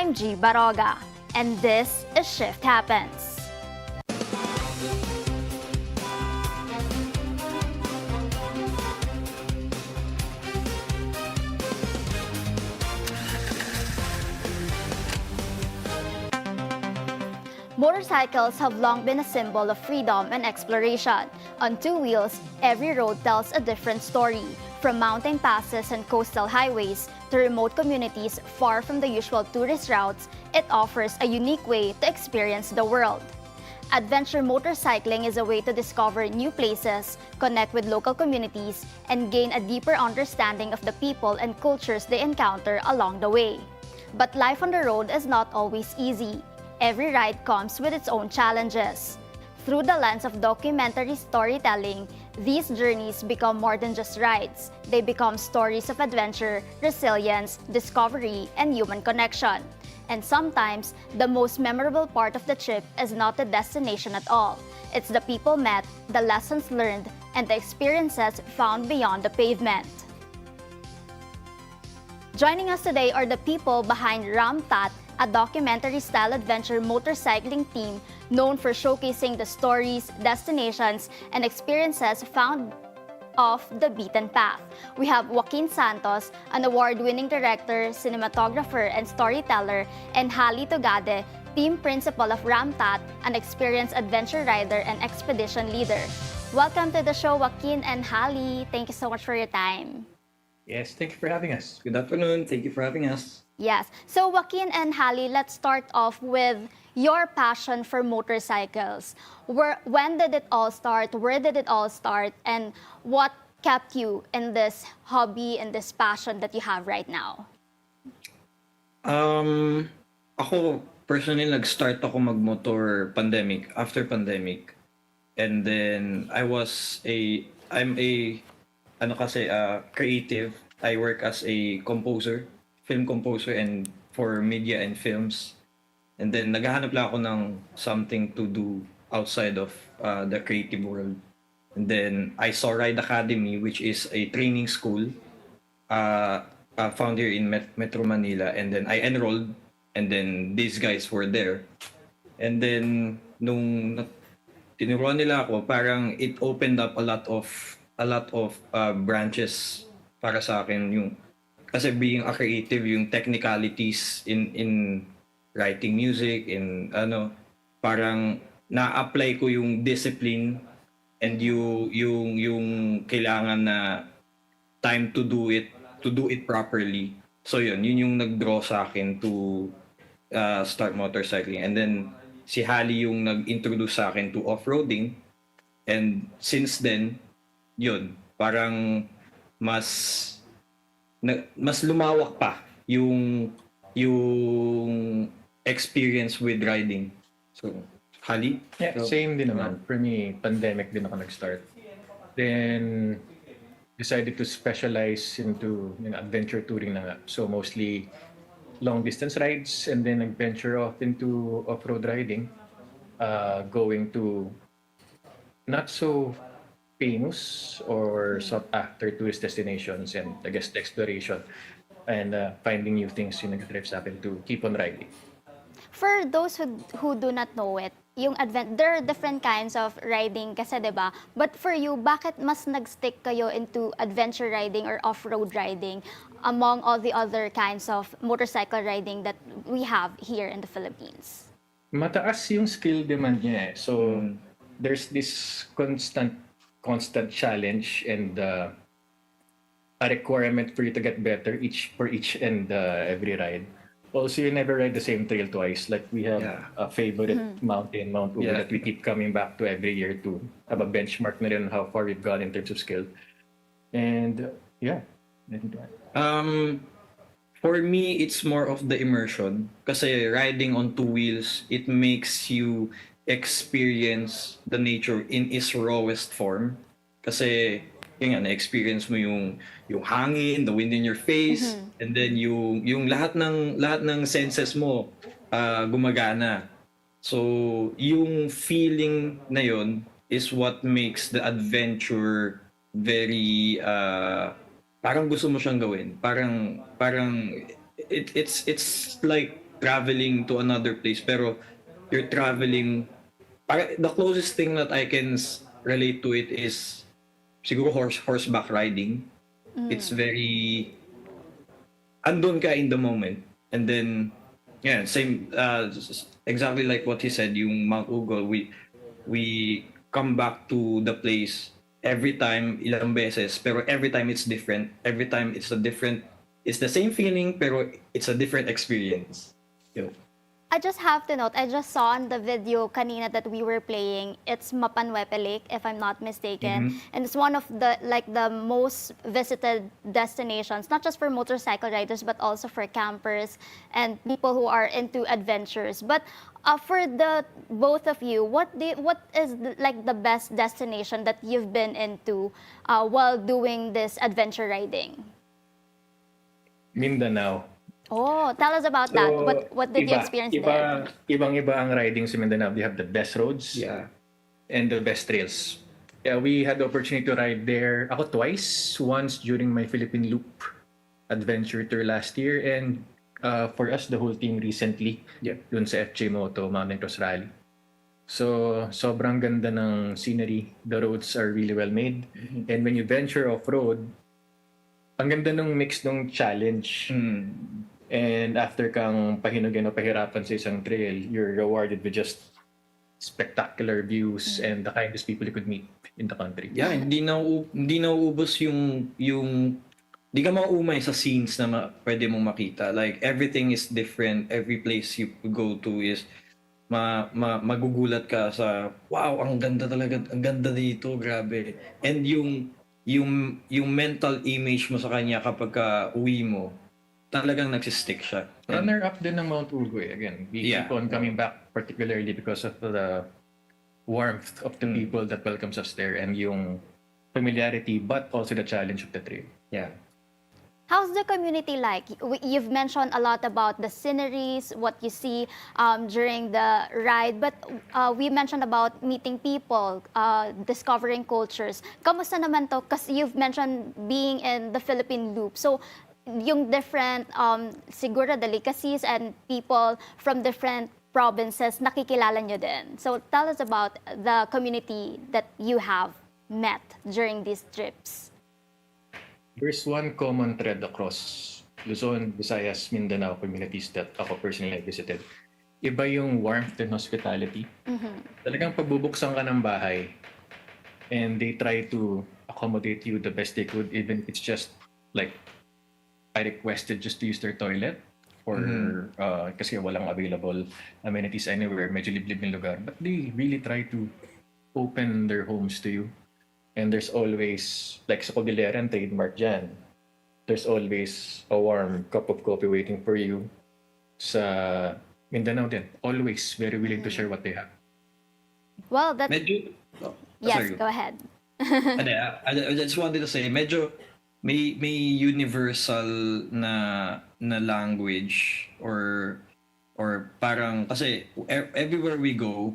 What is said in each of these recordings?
I'm Gie Barroga, and this is Shift Happens. Motorcycles have long been a symbol of freedom and exploration. On two wheels, every road tells a different story. From mountain passes and coastal highways to remote communities far from the usual tourist routes, it offers a unique way to experience the world. Adventure motorcycling is a way to discover new places, connect with local communities, and gain a deeper understanding of the people and cultures they encounter along the way. But life on the road is not always easy. Every ride comes with its own challenges. Through the lens of documentary storytelling, these journeys become more than just rides. They become stories of adventure, resilience, discovery, and human connection. And sometimes, the most memorable part of the trip is not the destination at all. It's the people met, the lessons learned, and the experiences found beyond the pavement. Joining us today are the people behind RAMTAT, a documentary-style adventure motorcycling team known for showcasing the stories, destinations, and experiences found off the beaten path. We have Joaquin Santos, an award-winning director, cinematographer, and storyteller, and Halley Tugade, team principal of RAMTAT, an experienced adventure rider and expedition leader. Welcome to the show, Joaquin and Halley. Thank you so much for your time. Yes, thank you for having us. Good afternoon. Thank you for having us. Yes. So Joaquin and Halley, let's start off with your passion for motorcycles. When did it all start? Where did it all start? And what kept you in this hobby and this passion that you have right now? Ako personally nag-start ako magmotor after pandemic. And then I'm a creative. I work as a composer, film composer and for media and films. And then naghahanap lang ako ng something to do outside of the creative world. And then I saw Ride Academy, which is a training school found here in Metro Manila. And then I enrolled, and then these guys were there. And then nung tinuruan nila ako, parang it opened up a lot of branches para sa akin, yung kasi being a creative, yung technicalities in writing music, in parang na-apply ko yung discipline and yung kailangan na time to do it properly. So yun yung nag-draw sa akin to start motorcycling. And then si Halley yung nag-introduce sa akin to off-roading, and since then yun, parang mas lumawak pa yung experience with riding. So, Halley? Yeah, same din naman. For me, pandemic din ako nag-start. Then, decided to specialize into adventure touring na nga. So, mostly long-distance rides, and then nag-venture off into off-road riding. Going to not so famous or sought-after tourist destinations, and I guess the exploration and finding new things yung nag-drive sa akin to keep on riding. For those who do not know it, there are different kinds of riding kasi, diba? But for you, bakit mas nag-stick kayo into adventure riding or off-road riding among all the other kinds of motorcycle riding that we have here in the Philippines? Mataas yung skill demand niya eh. So, there's this constant challenge and a requirement for you to get better for each and every ride. Also, you never ride the same trail twice. Like we have a favorite mountain, Mount Uber, that we keep coming back to every year to have a benchmark na rin on how far we've gone in terms of skill. And for me, it's more of the immersion. Kasi riding on two wheels, it makes you experience the nature in its rawest form. Kasi yun nga, na-experience mo yung hangin, the wind in your face, and then yung lahat ng senses mo gumagana. So yung feeling na yun is what makes the adventure very parang gusto mo siyang gawin. Parang it's like traveling to another place, pero you're traveling. The closest thing that I can relate to it is siguro horseback riding. It's very andun ka in the moment, and then yeah, same exactly like what he said, yung Mount Ugol, we come back to the place every time, ilang beses, pero every time it's different, every time it's the same feeling pero it's a different experience. Yun. I just have to note, I just saw on the video kanina that we were playing, it's Mapanwepe Lake, if I'm not mistaken. And it's one of the most visited destinations, not just for motorcycle riders, but also for campers and people who are into adventures. But for the both of you, what is the best destination that you've been into while doing this adventure riding? Mindanao. Oh, tell us about that. What did you experience there? Ibang-iba ang riding sa Mindanao. They have the best roads and the best trails. Yeah, we had the opportunity to ride there. Ako twice. Once during my Philippine Loop adventure tour last year, and for us, the whole team recently, dun sa FJ Moto Mountain Cross Rally. So, sobrang ganda ng scenery. The roads are really well made. And when you venture off-road, ang ganda ng mix ng challenge. And after kang pahinugin o pahirapan sa isang trail, you're rewarded with just spectacular views and the kindest people you could meet in the country. Yeah, hindi nauubos yung hindi ka mauumay sa scenes na pwede mong makita. Like everything is different. Every place you go to is magugulat ka sa wow, ang ganda talaga, ang ganda dito, grabe. And yung mental image mo sa kanya kapag uwi mo, talagang nagsistick siya. Runner-up din ng Mount Ugoy. Again, we keep on coming back particularly because of the warmth of the people that welcomes us there and yung familiarity but also the challenge of the trail. Yeah. How's the community like? You've mentioned a lot about the sceneries, what you see during the ride, but we mentioned about meeting people, discovering cultures. Kamusta naman to? Kasi you've mentioned being in the Philippine Loop. So, yung different siguro delicacies and people from different provinces nakikilala nyo din. So tell us about the community that you have met during these trips. There's one common thread across Luzon, Visayas, Mindanao communities that ako personally visited. Iba yung warmth and hospitality. Talagang pagbubuksan ka ng bahay and they try to accommodate you the best they could, even if it's just like I requested just to use their toilet or kasi walang available amenities anywhere, medyo liblib yung lugar. But they really try to open their homes to you. And there's always, like sa Cordillera and trademark dyan, there's always a warm cup of coffee waiting for you. Sa Mindanao din, always very willing to share what they have. Well, that's... yes, sorry. Go ahead. I just wanted to say, medyo may universal na language or parang kasi everywhere we go,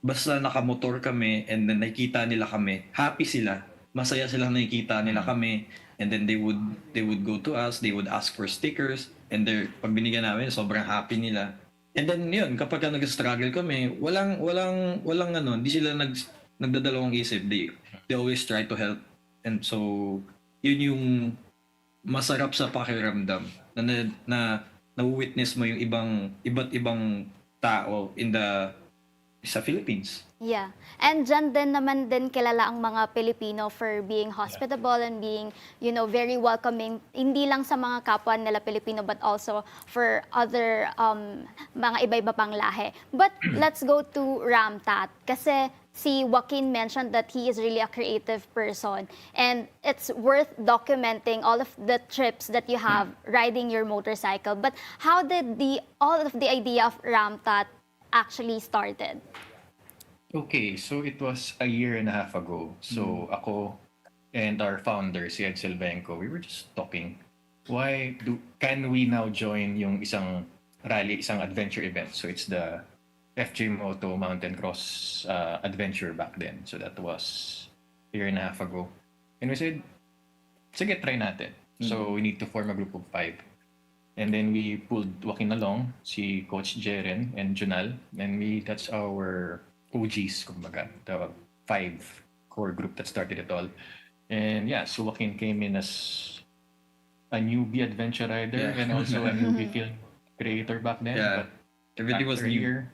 basta nakamotor kami and then nakikita nila kami, happy sila, masaya silang nakikita nila kami, and then they would go to us, they would ask for stickers, and pag binigyan namin, sobrang happy nila. And then yun, kapag nag-struggle kami, walang hindi sila nagdadalawang isip, they always try to help. And so yun yung masarap sa pakiramdam na na-witness mo yung iba't ibang tao sa Philippines. Yeah. And dyan din naman din kilala ang mga Pilipino for being hospitable and being, very welcoming, hindi lang sa mga kapwa nila Pilipino but also for other mga iba-iba pang lahi. But let's go to RAMTAT kasi si Joaquin mentioned that he is really a creative person and it's worth documenting all of the trips that you have riding your motorcycle. But how did all of the idea of RAMTAT actually started? Okay, so it was a year and a half ago. So ako and our founder, si Ed Silvenco, we were just talking. Can we now join yung isang rally, isang adventure event? So it's the FJ Moto Mountain Cross adventure back then. So that was a year and a half ago. And we said, sige, try natin. So we need to form a group of 5. And then we pulled Joaquin along, si Coach Jeren and Junal. And that's our OGs, kumbaga, the 5 core group that started it all. And yeah, so Joaquin came in as a newbie adventure rider Yeah. and also a newbie film creator back then. Yeah. But Everything was after a new. year,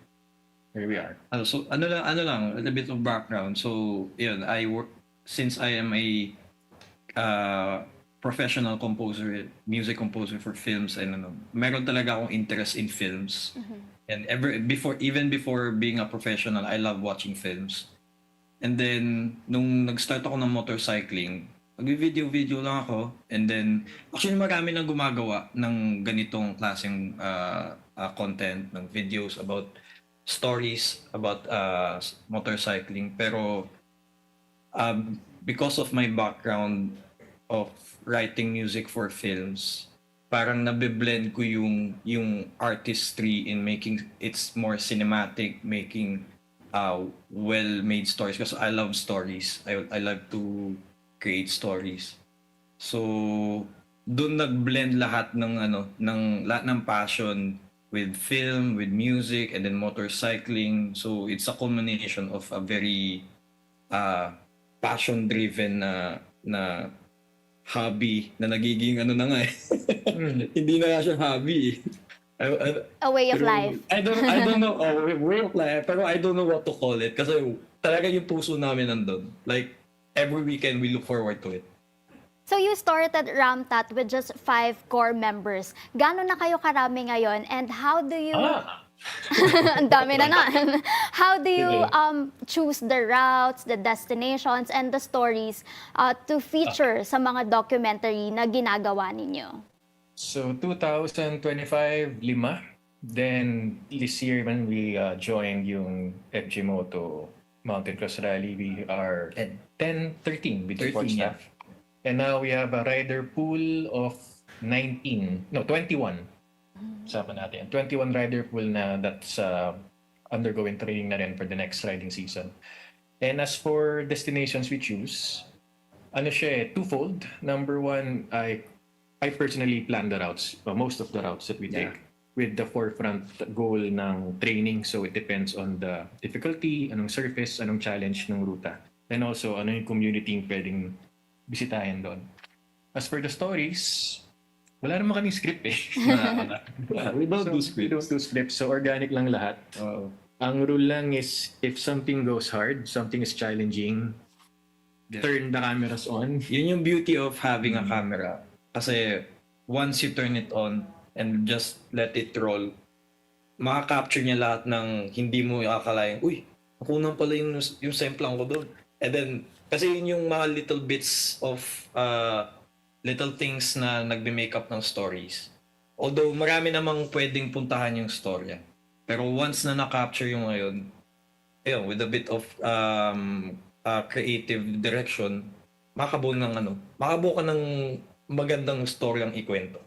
here we are. So ano lang, a little bit of background. So, yun, I work since I am a professional composer, music composer for films, and meron talaga akong interest in films. And even before being a professional, I love watching films. And then nung nag-start ako ng motorcycling, nag-video lang ako, and then actually marami nang gumagawa ng ganitong klaseng content, ng videos about stories about motorcycling, pero because of my background of writing music for films, parang nabe-blend ko yung artistry in making it's more cinematic, making well-made stories, because I love stories. I love to create stories. So doon nag-blend lahat ng lahat ng passion with film, with music, and then motorcycling. So it's a culmination of a very passion-driven na hobby na nagiging na nga eh. Hindi na nga siya hobby. A way of life. I don't know way of life, pero I don't know what to call it kasi talaga yung puso namin nandun. Like every weekend we look forward to it. So you started RAMTAT with just 5 core members. Gano'n na kayo karami ngayon, and how do you... Ang dami na nun. How do you choose the routes, the destinations, and the stories to feature sa mga documentary na ginagawa ninyo? So 2025, 5. Then this year when we joined yung FG Moto Mountain Cross Rally, we are 13 with support 13, staff. And now we have a rider pool of 21. Sama natin. 21 rider pool na that's undergoing training na rin for the next riding season. And as for destinations we choose, twofold. Number one, I personally plan the routes, most of the routes that we take, with the forefront goal ng training. So it depends on the difficulty, anong surface, anong challenge ng ruta. And also, ano yung community yung pwedeng bisitahin doon. As for the stories, wala naman kaming script eh. We don't do We don't do scripts, so organic lang lahat. Ang rule lang is, if something goes hard, something is challenging, turn the cameras on. Yun yung beauty of having a camera. Kasi once you turn it on and just let it roll, maka-capture niya lahat ng hindi mo akalain, uy, nakunan pala yung semplang ko doon. And then, kasi yun yung mga little bits of little things na nagbe-make up ng stories. Although marami namang pwedeng puntahan yung storya. Pero once na na-capture yung ngayon, with a bit of creative direction, makabuo ka ng magandang storyang ikwento.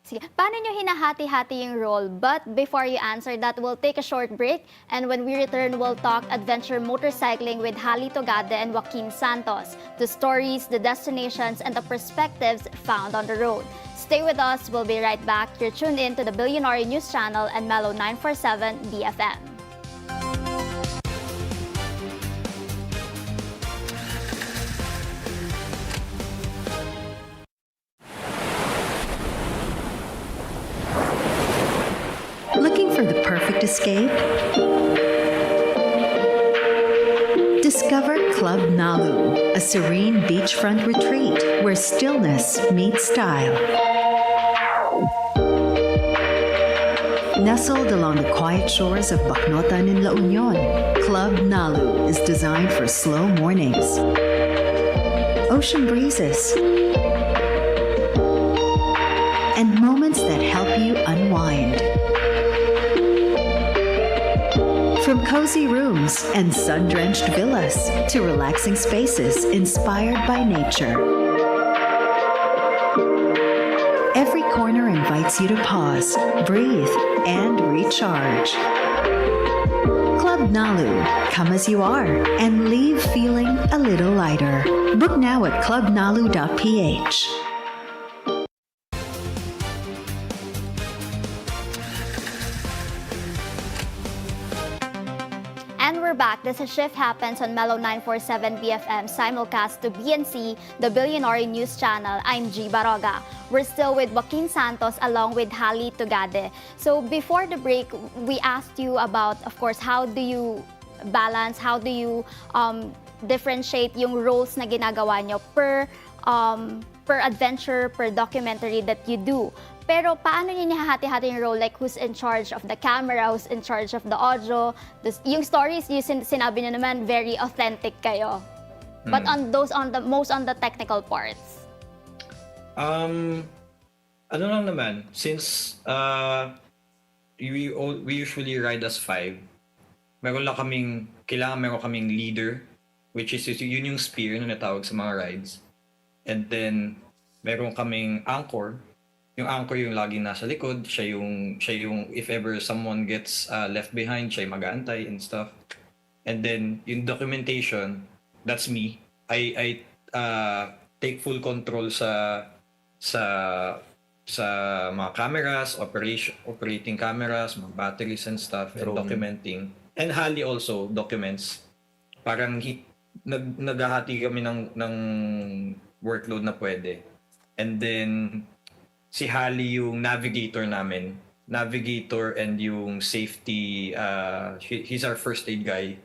Sige. Paano nyo hinahati-hati yung role? But before you answer that, we'll take a short break. And when we return, we'll talk adventure motorcycling with Halley Tugade and Joaquin Santos. The stories, the destinations, and the perspectives found on the road. Stay with us. We'll be right back. You're tuned in to the Billionaire News Channel and Mellow 947 BFM. Looking for the perfect escape? Discover Club Nalu, a serene beachfront retreat where stillness meets style. Nestled along the quiet shores of Bacnotan in La Union, Club Nalu is designed for slow mornings, ocean breezes, and moments that help you unwind. From cozy rooms and sun-drenched villas to relaxing spaces inspired by nature. Every corner invites you to pause, breathe, and recharge. Club Nalu, come as you are and leave feeling a little lighter. Book now at clubnalu.ph. And we're back. This is Shift Happens on Mellow 947 BFM, simulcast to BNC, the Billionaire News Channel. I'm Gie Barroga. We're still with Joaquin Santos along with Halley Tugade. So before the break, we asked you about, of course, how do you balance, how do you differentiate yung roles na ginagawa nyo per adventure, per documentary that you do. Pero paano niyo nihahati-hati yung role? Like, who's in charge of the camera, who's in charge of the audio? Yung stories, yung sinabi niyo naman, very authentic kayo. But on most on the technical parts. Ano lang naman, since we usually ride as 5, kailangan meron kaming leader, which is yun yung spear na natawag sa mga rides. And then, meron kaming anchor. Yung anchor yung laging nasa likod, siya yung if ever someone gets left behind, siya yung mag-aantay and stuff. And then yung documentation, that's me. I take full control sa mga cameras, operating cameras, mga batteries and stuff, and documenting. And Halley also documents. Parang naghahati kami ng workload na pwede. And then si Halley yung navigator namin. Navigator and yung safety, he's our first aid guy.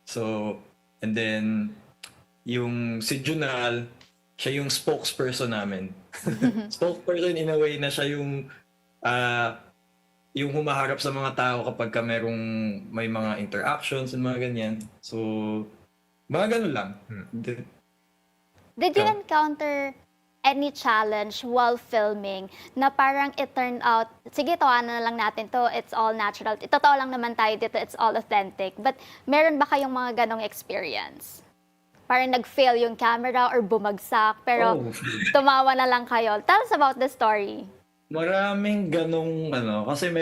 So, and then, yung si Junal, siya yung spokesperson namin. Spokesperson in a way na siya yung humaharap sa mga tao kapag may mga interactions and mga ganyan. So, mga ganun lang. Did you encounter any challenge while filming na parang it turned out, sige, tawanan na lang natin to, it's all natural. Totoo lang naman tayo dito, it's all authentic. But meron ba kayong mga ganong experience? Parang nag-fail yung camera or bumagsak, pero tumawa na lang kayo. Tell us about the story. Maraming ganong, kasi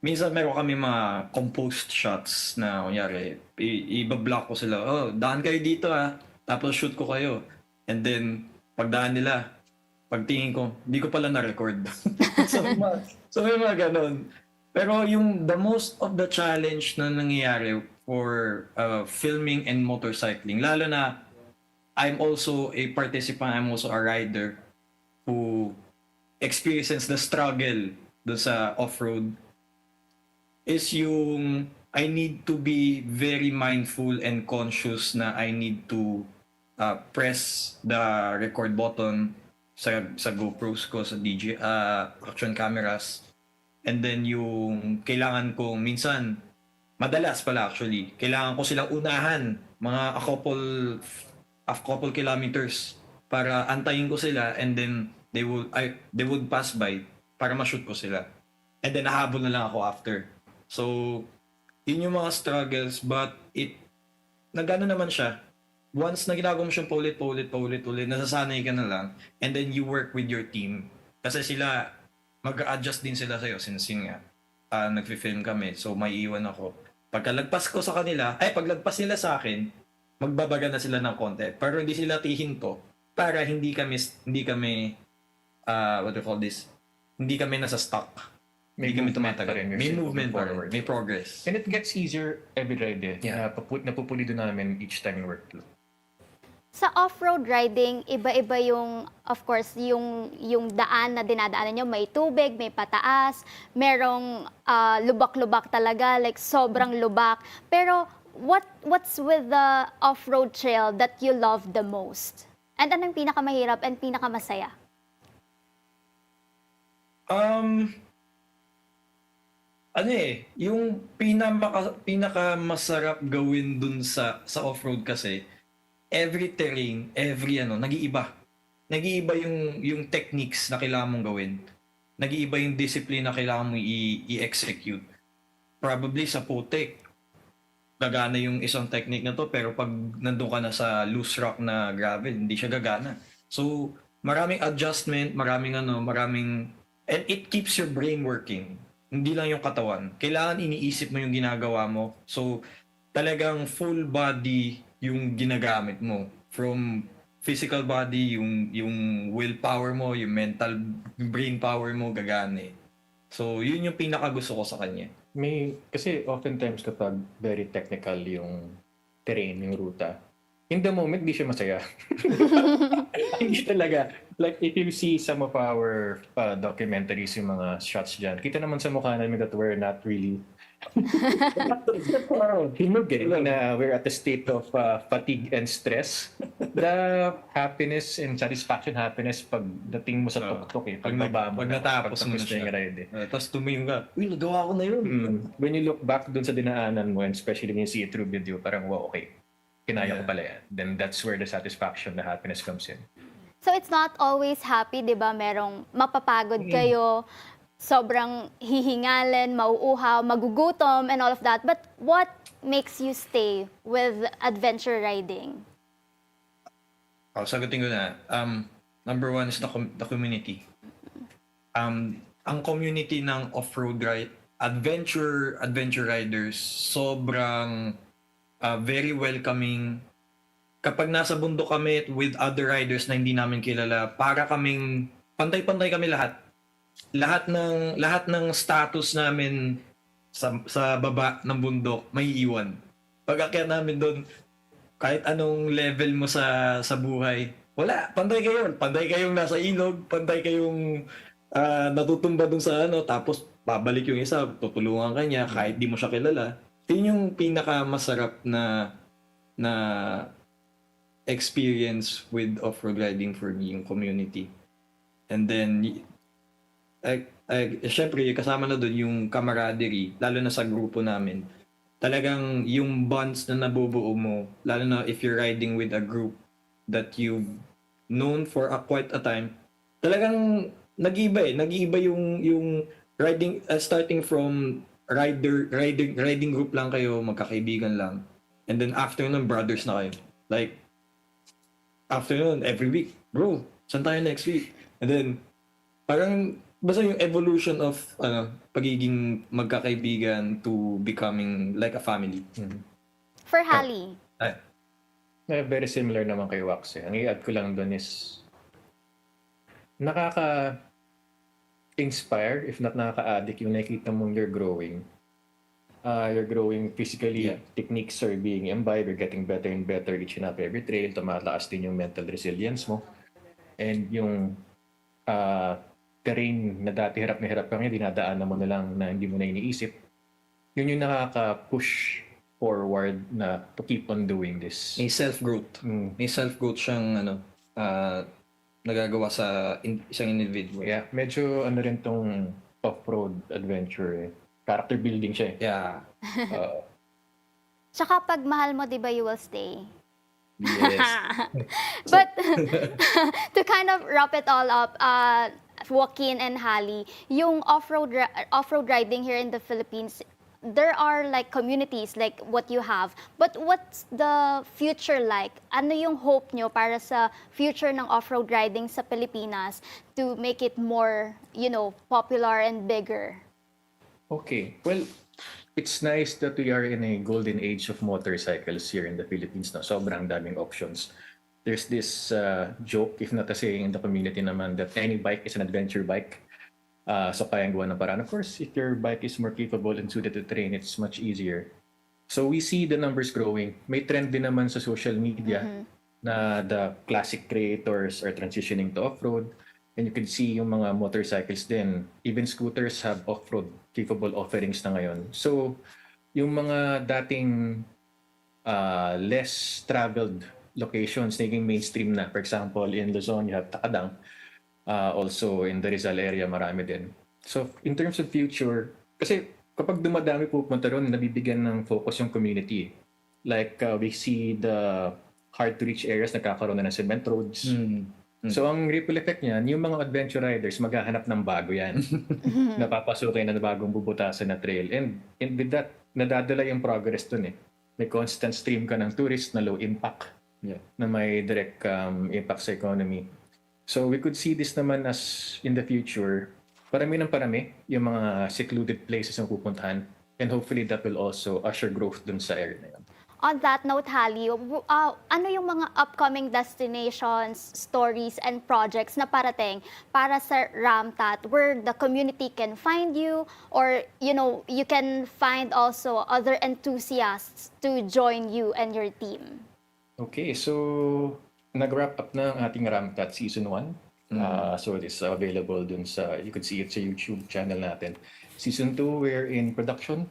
minsan meron kami mga composed shots na, kunyari, i-block ko sila, daan kayo dito tapos shoot ko kayo. And then, pagdaan nila, pagtingin ko, hindi ko pala na-record. so may mga ganun. Pero the most of the challenge na nangyayari for filming and motorcycling, lalo na I'm also a participant, I'm also a rider who experiences the struggle doon sa off-road, is yung I need to be very mindful and conscious na I need to press the record button sa GoPros ko, sa action cameras. And then yung kailangan kong madalas pala actually, kailangan ko silang unahan mga a couple kilometers para antayin ko sila, and then they would pass by para ma-shoot ko sila. And then nahabol na lang ako after. So, yun yung mga struggles, but nagano naman siya. Once na ginagawa mo siyang paulit, nasasanay ka na lang, and then you work with your team. Kasi sila, mag-adjust din sila sa'yo, since nag-film kami, so may iwan ako. Pagkalagpas ko sa kanila, paglagpas nila sa akin, magbabaga na sila ng konti. Pero hindi sila tihinto, para hindi kami what do you call this? Hindi kami nasa stuck. Hindi kami tumatagal. May movement forward. May progress. And it gets easier every ride Yeah. Napupulido namin each time we work through. Sa off-road riding, iba-iba yung, of course, yung daan na dinadaanan nyo. May tubig, may pataas, merong lubak-lubak talaga, like sobrang lubak. Pero what's with the off-road trail that you love the most? And anong pinakamahirap and pinakamasaya? Yung pinaka-masarap gawin dun sa off-road kasi, every terrain, nag-iiba. Nag-iiba yung techniques na kailangan mong gawin. Nag-iiba yung discipline na kailangan mong i-execute. Probably sa putik, gagana yung isang technique na to, pero pag nandun ka na sa loose rock na gravel, hindi siya gagana. So, maraming adjustment, and it keeps your brain working. Hindi lang yung katawan. Kailangan iniisip mo yung ginagawa mo. So, talagang full body yung ginagamit mo. From physical body, yung willpower mo, yung mental brain power mo, gagana. So, yun yung pinakagusto ko sa kanya. Kasi oftentimes kapag very technical yung terrain, yung ruta, in the moment, di siya masaya. Hindi talaga. Like, if you see some of our documentaries, yung mga shots dyan, kita naman sa mukha namin that we're not really hinog eh. Na we're at a state of fatigue and stress. The happiness and satisfaction happiness pag dating mo sa tuktok eh. Pag baba mo pag natapos mo na siya. yung ride eh. Tapos tumingin ka, uy, nagawa ko na yun. When you look back dun sa dinaanan mo and especially when you see it through video, parang wow, okay. Kinaya ko pala yan. Then that's where the satisfaction, the happiness comes in. So it's not always happy, di ba? Merong mapapagod kayo, sobrang hihingalin, mauuhaw, magugutom, and all of that. But what makes you stay with adventure riding? Sagutin ko na. Number one is the community. Ang community ng off-road adventure riders, sobrang very welcoming. Kapag nasa bundok kami with other riders na hindi namin kilala, para kaming pantay-pantay kami lahat. Lahat ng status namin sa baba ng bundok may iwan. Pag akyat namin doon, kahit anong level mo sa buhay, wala, pantay kayo. Pantay kayong nasa ilog, pantay kayong natutumba doon sa tapos babalik yung isa, tutulungan ka niya kahit di mo siya kilala. Yun yung pinakamasarap na experience with off-road riding for me, yung community. And then, syempre, kasama na doon yung camaraderie, lalo na sa grupo namin. Talagang yung bonds na nabubuo mo, lalo na if you're riding with a group that you've known for quite a time, talagang nag-iiba eh. Nag-iiba yung riding, starting from riding group lang kayo, magkakaibigan lang. And then after nun, brothers na kayo. Like, after nun, every week, bro, saan tayo next week? And then, parang, basta yung evolution of pagiging magkakaibigan to becoming like a family. For Halley? Very similar naman kay Wax eh. Ang i-add ko lang doon is nakaka-inspire, if not nakaka-addict, yung nakikita mong you're growing. You're growing physically, techniques are being imbibed, you're getting better and better each and every trail, tumataas din yung mental resilience mo. And yung terrain na dati hirap na hirap kami, dinadaanan mo na lang na hindi mo na iniisip. Yun yung nakaka-push forward na to keep on doing this. May self-growth. May self-growth siyang nagagawa sa isang individual. Yeah, medyo rin tong off-road adventure eh. Character building siya eh. Yeah. Tsaka pag mahal mo, di ba, you will stay? Yes. But to kind of wrap it all up, Joaquin and Halley, yung off-road riding here in the Philippines, there are like communities like what you have. But what's the future like? Ano yung hope nyo para sa future ng off-road riding sa Pilipinas to make it more, popular and bigger? Okay. Well, it's nice that we are in a golden age of motorcycles here in the Philippines na sobrang daming options. There's this joke, if not a saying in the community naman, that any bike is an adventure bike. So kayang gawa ng paraan. Of course, if your bike is more capable and suited to train, it's much easier. So we see the numbers growing. May trend din naman sa social media na the classic creators are transitioning to off-road. And you can see yung mga motorcycles din. Even scooters have off-road capable offerings na ngayon. So, yung mga dating less traveled locations naging mainstream na. For example, in Luzon, you have Takadang. Also, in the Rizal area, marami din. So, in terms of future, kasi kapag dumadami pupunta ron, nabibigyan ng focus yung community. Like, we see the hard-to-reach areas, nagkakaroon na ng cement roads. So, ang ripple effect niyan, yung mga adventure riders, maghahanap ng bago yan. Napapasukin na bagong bubutasan na trail. And with that, nadadala yung progress dun eh. May constant stream ka ng tourist na low impact. Na may direct impact sa economy. So, we could see this naman as in the future, parami yung mga secluded places ang pupuntahan. And hopefully, that will also usher growth dun sa area na yun. On that note, Halley, ano yung mga upcoming destinations, stories, and projects na parating para sa RAMTAT where the community can find you or, you can find also other enthusiasts to join you and your team? Okay, so nag-wrap up na ang ating RAMTAT Season 1. So it is available dun you could see it sa YouTube channel natin. Season 2, we're in production.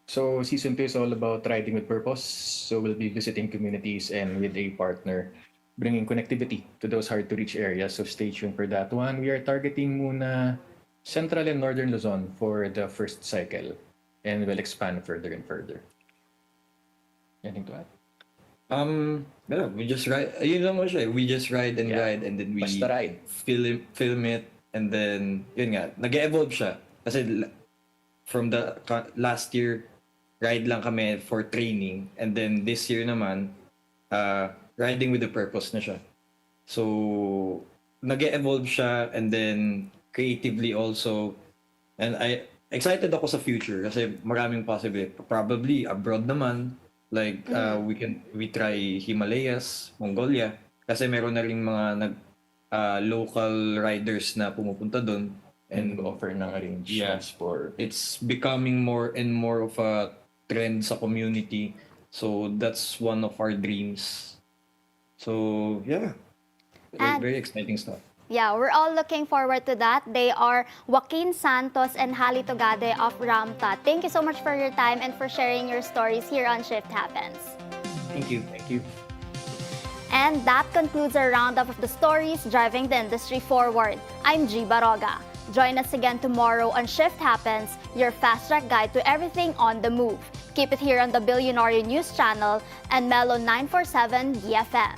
So Season 2 is all about riding with purpose. So we'll be visiting communities and with a partner, bringing connectivity to those hard-to-reach areas. So stay tuned for that one. We are targeting muna Central and Northern Luzon for the first cycle. And we'll expand further and further. Anything to add? Yeah, we just ride. Yun lang mo siya. We just ride and Yeah. ride and then we Basta ride. film it and then yun nga, nag-evolve siya. Kasi from the last year, ride lang kami for training and then this year naman, riding with a purpose na siya. So, nag-evolve siya and then creatively also. And excited ako sa future kasi maraming possibility. Probably abroad naman. Like, we try Himalayas, Mongolia. Kasi meron na rin mga local riders na pumupunta doon. And offer ng arrangements for... It's becoming more and more of a trend sa community. So, that's one of our dreams. So, yeah. And- Very exciting stuff. Yeah, we're all looking forward to that. They are Joaquin Santos and Halley Tugade of RAMTAT. Thank you so much for your time and for sharing your stories here on Shift Happens. Thank you. Thank you. And that concludes our roundup of the stories driving the industry forward. I'm Gie Barroga. Join us again tomorrow on Shift Happens, your fast-track guide to everything on the move. Keep it here on the Billionaire News Channel and Mellow 947 DFM.